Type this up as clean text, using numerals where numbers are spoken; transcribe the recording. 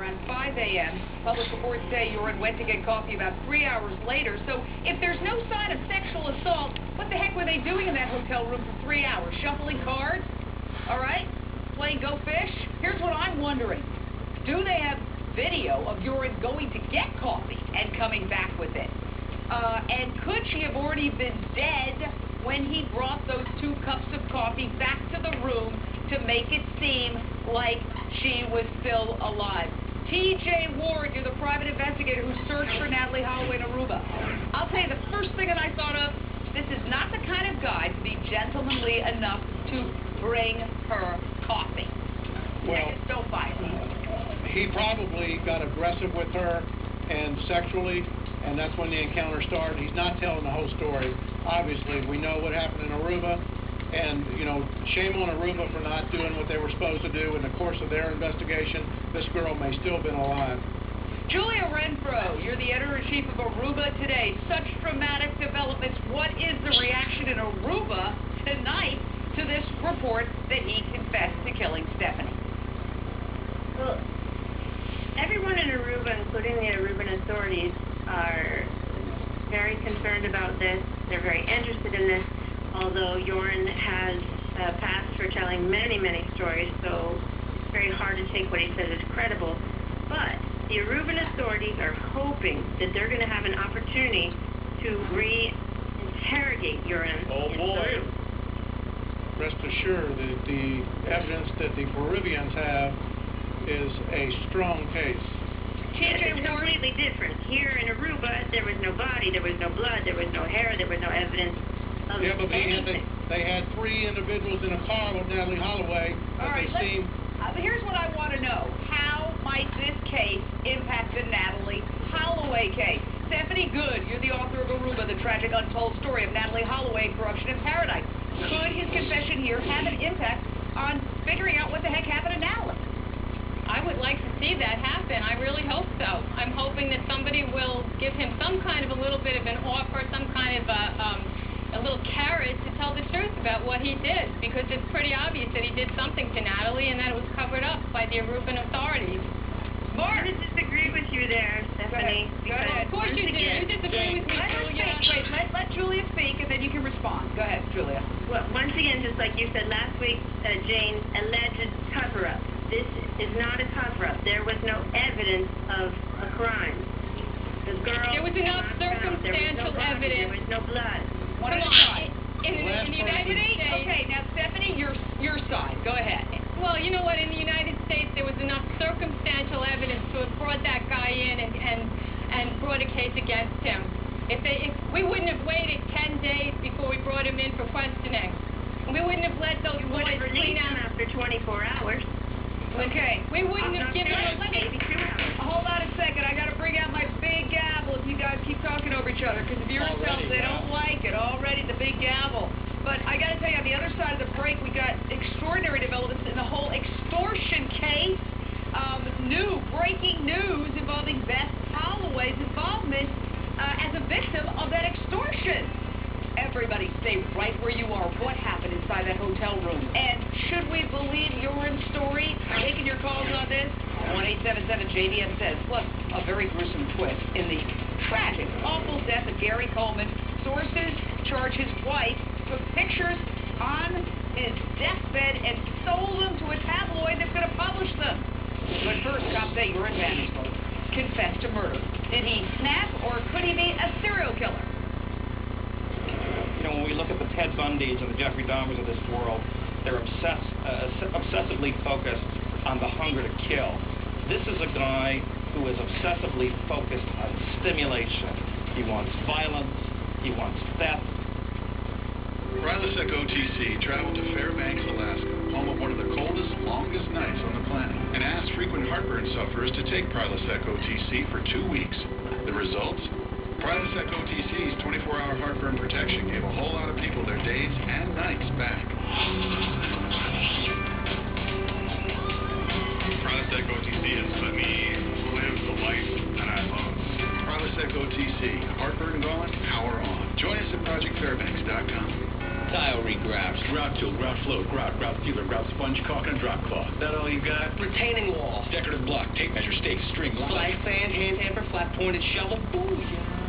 Around 5 a.m., public reports say Yoren went to get coffee about 3 hours later. So if there's no sign of sexual assault, what the heck were they doing in that hotel room for 3 hours? Shuffling cards? All right? Playing Go Fish? Here's what I'm wondering. Do they have video of Yoren going to get coffee and coming back with it? And could she have already been dead when he brought those 2 cups of coffee back to the room to make it seem like she was still alive? T.J. Ward, you're the private investigator who searched for Natalee Holloway in Aruba. I'll tell you, the first thing that I thought of, this is not the kind of guy to be gentlemanly enough to bring her coffee. Well, so violent. He probably got aggressive with her and sexually, and that's when the encounter started. He's not telling the whole story. Obviously, we know what happened in Aruba, and, you know, shame on Aruba for not doing what they were supposed to do in the course of their investigation. This girl may still have been alive. Julia Renfro, you're the editor-in-chief of Aruba Today. Such dramatic developments. What is the reaction in Aruba tonight to this report that he confessed to killing Stephanie? Well, everyone in Aruba, including the Aruban authorities, are very concerned about this. They're very interested in this, although Yoren has passed for telling many, many stories, so it's very hard to take what he says as credible. But the Aruban authorities are hoping that they're going to have an opportunity to re-interrogate Yoren. Oh, boy. Rest assured that the evidence that the Peruvians have is a strong case. It's completely different. Here in Aruba, there was no body, there was no blood, there was no hair, there was no evidence of anything. They had 3 individuals in a car with Natalee Holloway. All right, here's what I want to know. How might this case impact the Natalee Holloway case? Stephanie Good, you're the author of Aruba, the tragic untold story of Natalee Holloway, Corruption in Paradise. Could his confession here have an impact on figuring out what the heck happened to Natalee? I would like to see that happen. I really hope so. I'm hoping that somebody will give him some kind of a little bit of an offer, some kind of a little carrot to tell the truth about what he did, because it's pretty obvious that he did something to Natalee and that it was covered up by the Aruban authorities. I'm going to disagree with you there, Stephanie. Go ahead. Of course you do. You disagree with me, Julia. Wait, let Julia speak and then you can respond. Go ahead, Julia. Well, once again, just like you said last week, Jane, alleged cover-up. This is not a cover-up. There was no evidence of a crime. The girl there was enough circumstantial evidence. There was no blood. One at a time. In the United States. Okay, now Stephanie, your side. Go ahead. Well, you know what? In the United States, there was enough circumstantial evidence to have brought that guy in and brought a case against him. If we wouldn't have waited 10 days before we brought him in for questioning. We wouldn't have let those boys clean out after 24 hours. Okay. We wouldn't have given him maybe 2 hours. Hold on a second. I got to bring out my big gavel if you guys keep talking over each other, because viewers tell us they don't like it. Already the big gavel. But I got to tell you, on the other side of the break, we got extraordinary developments in the whole extortion case. New breaking news involving Beth Holloway's involvement as a victim of that extortion. Everybody stay right where you are. What happened inside that hotel room? And should we believe Yoren's story? Taking your calls on this? 1-877-JDM says. Plus, a very gruesome twist in the tragic, awful death of Gary Coleman. Sources charge his wife took pictures on his deathbed and sold them to a tabloid that's going to publish them. But first, cops say Yoren Vanisberg confessed to murder. Did he snap, or could he be a serial killer? You know, when we look at the Ted Bundys and the Jeffrey Dahmers of this world, they're obsessively focused on the hunger to kill. This is a guy who is obsessively focused on stimulation. He wants violence. He wants theft. Prilosec OTC traveled to Fairbanks, Alaska, home of one of the coldest, longest nights on the planet, and asked frequent heartburn sufferers to take Prilosec OTC for 2 weeks. The results? Prilosec OTC's 24-hour heartburn protection gave a whole lot of people their days and nights back. Prilosec OTC has let me live the life that I love. Prilosec OTC, heartburn gone, power on. Join us at ProjectFairbanks.com. Dial three grouts. Grout tool, grout float, grout sealer, grout sponge, caulk, and drop cloth. That all you got? Retaining wall. Decorative block, tape measure, stakes, string, Flag fan, hand hamper, flat pointed shovel. Booyah.